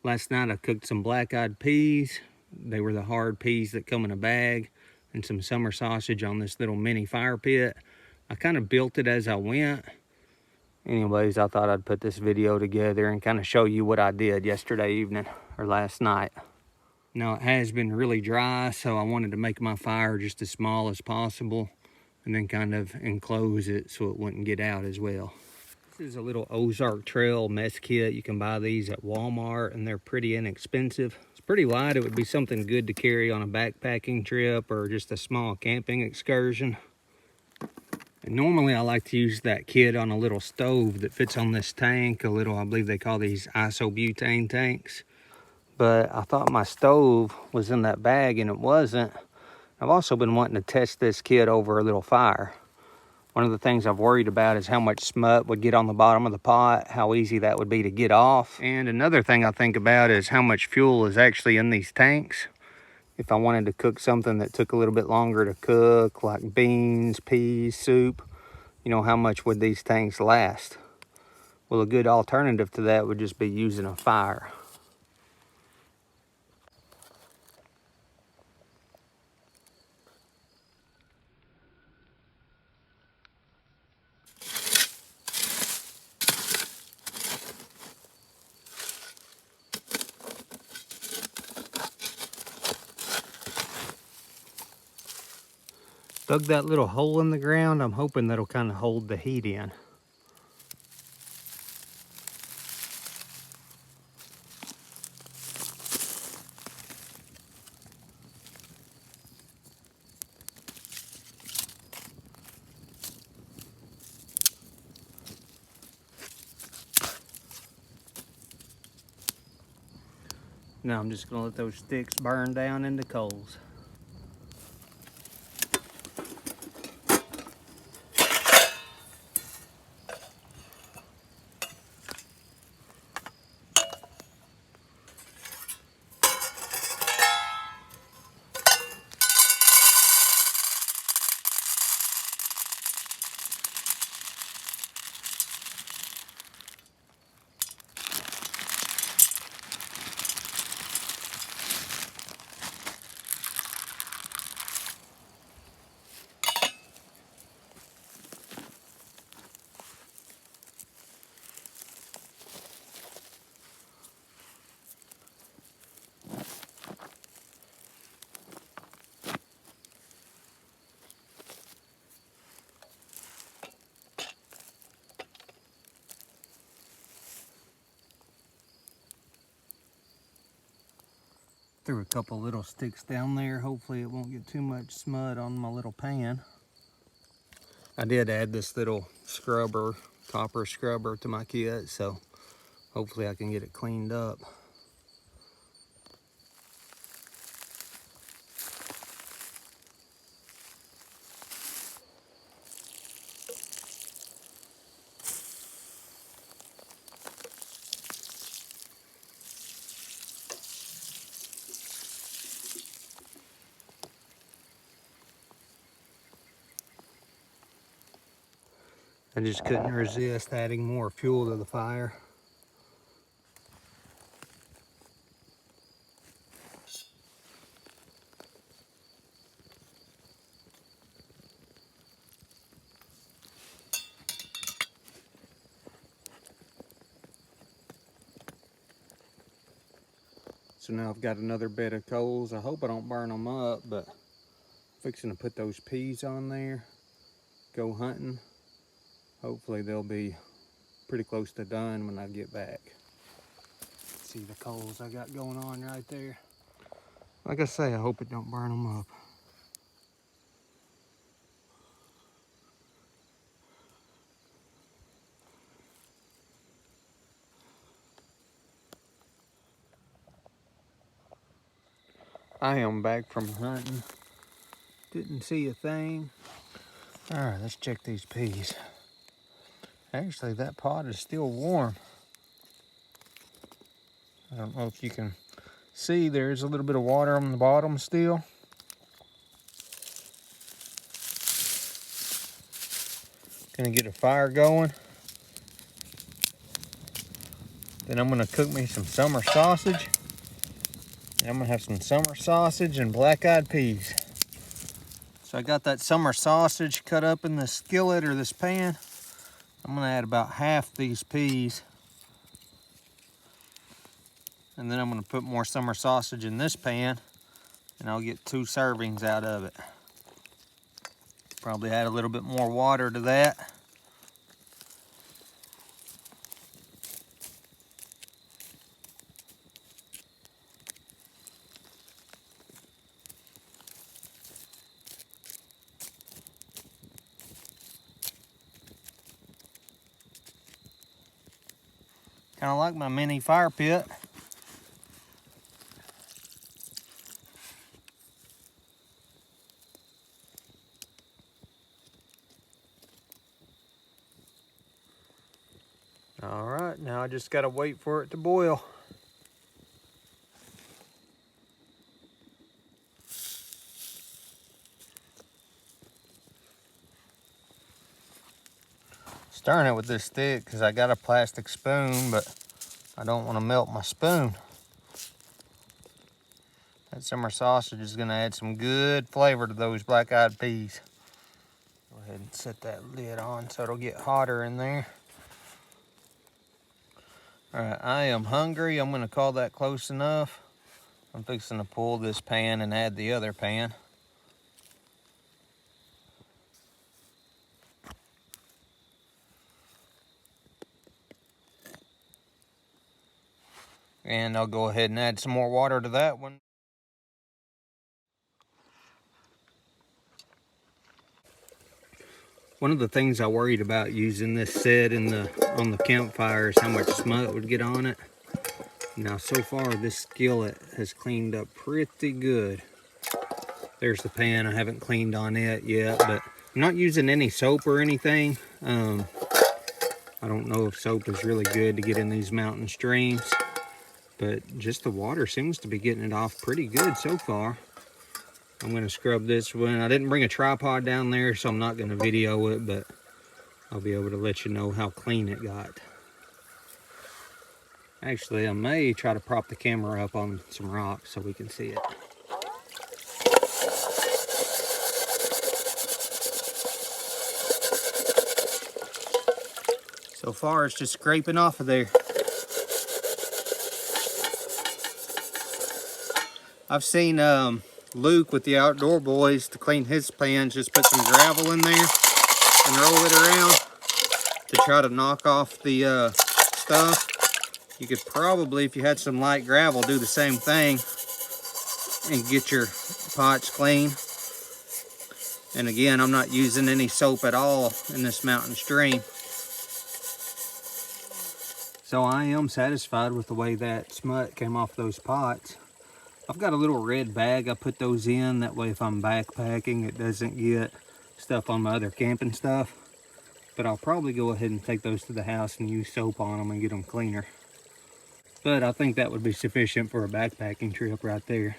Last night I cooked some black-eyed peas. They were the hard peas that come in a bag, and some summer sausage on this little mini fire pit. I kind of built it as I went. Anyways, I thought I'd put this video together and kind of show you what I did yesterday evening or last night. Now, it has been really dry, so I wanted to make my fire just as small as possible and then kind of enclose it so it wouldn't get out as well. This is a little Ozark Trail mess kit. You can buy these at Walmart and they're pretty inexpensive. It's pretty light. It would be something good to carry on a backpacking trip or just a small camping excursion. And normally I like to use that kit on a little stove that fits on this tank, a little, I believe they call these isobutane tanks. But I thought my stove was in that bag and it wasn't. I've also been wanting to test this kit over a little fire. One of the things I've worried about is how much smut would get on the bottom of the pot, how easy that would be to get off. And another thing I think about is how much fuel is actually in these tanks. If I wanted to cook something that took a little bit longer to cook, like beans, peas, soup, you know, how much would these tanks last? Well, a good alternative to that would just be using a fire. Dug that little hole in the ground. I'm hoping that'll kind of hold the heat in. Now I'm just gonna let those sticks burn down into coals. Threw a couple little sticks down there. Hopefully it won't get too much smut on my little pan. I did add this little scrubber, copper scrubber to my kit, so hopefully I can get it cleaned up. I just couldn't resist adding more fuel to the fire. So now I've got another bed of coals. I hope I don't burn them up, but I'm fixing to put those peas on there, go hunting. Hopefully they'll be pretty close to done when I get back. See the coals I got going on right there. Like I say, I hope it don't burn them up. I am back from hunting. Didn't see a thing. All right, let's check these peas. Actually, that pot is still warm. I don't know if you can see, there's a little bit of water on the bottom still. Gonna get a fire going. Then I'm gonna cook me some summer sausage. And I'm gonna have some summer sausage and black-eyed peas. So I got that summer sausage cut up in the skillet or this pan. I'm gonna add about half these peas. And then I'm gonna put more summer sausage in this pan, and I'll get 2 servings out of it. Probably add a little bit more water to that. Kind of like my mini fire pit. All right, now I just gotta wait for it to boil. Stirring it with this stick because I got a plastic spoon, but I don't want to melt my spoon. That summer sausage is gonna add some good flavor to those black-eyed peas. Go ahead and set that lid on so it'll get hotter in there. All right, I am hungry. I'm gonna call that close enough. I'm fixing to pull this pan and add the other pan. And I'll go ahead and add some more water to that one. One of the things I worried about using this set on the campfire is how much smut would get on it. Now so far this skillet has cleaned up pretty good. There's the pan. I haven't cleaned on it yet, but I'm not using any soap or anything. I don't know if soap is really good to get in these mountain streams, but just the water seems to be getting it off pretty good so far. I'm going to scrub this one. I didn't bring a tripod down there, so I'm not going to video it, but I'll be able to let you know how clean it got. Actually, I may try to prop the camera up on some rocks so we can see it. So far, it's just scraping off of there. I've seen Luke with the Outdoor Boys, to clean his pans, just put some gravel in there and roll it around to try to knock off the stuff. You could probably, if you had some light gravel, do the same thing and get your pots clean. And again, I'm not using any soap at all in this mountain stream. So I am satisfied with the way that smut came off those pots. I've got a little red bag I put those in. That way if I'm backpacking, it doesn't get stuff on my other camping stuff. But I'll probably go ahead and take those to the house and use soap on them and get them cleaner. But I think that would be sufficient for a backpacking trip right there.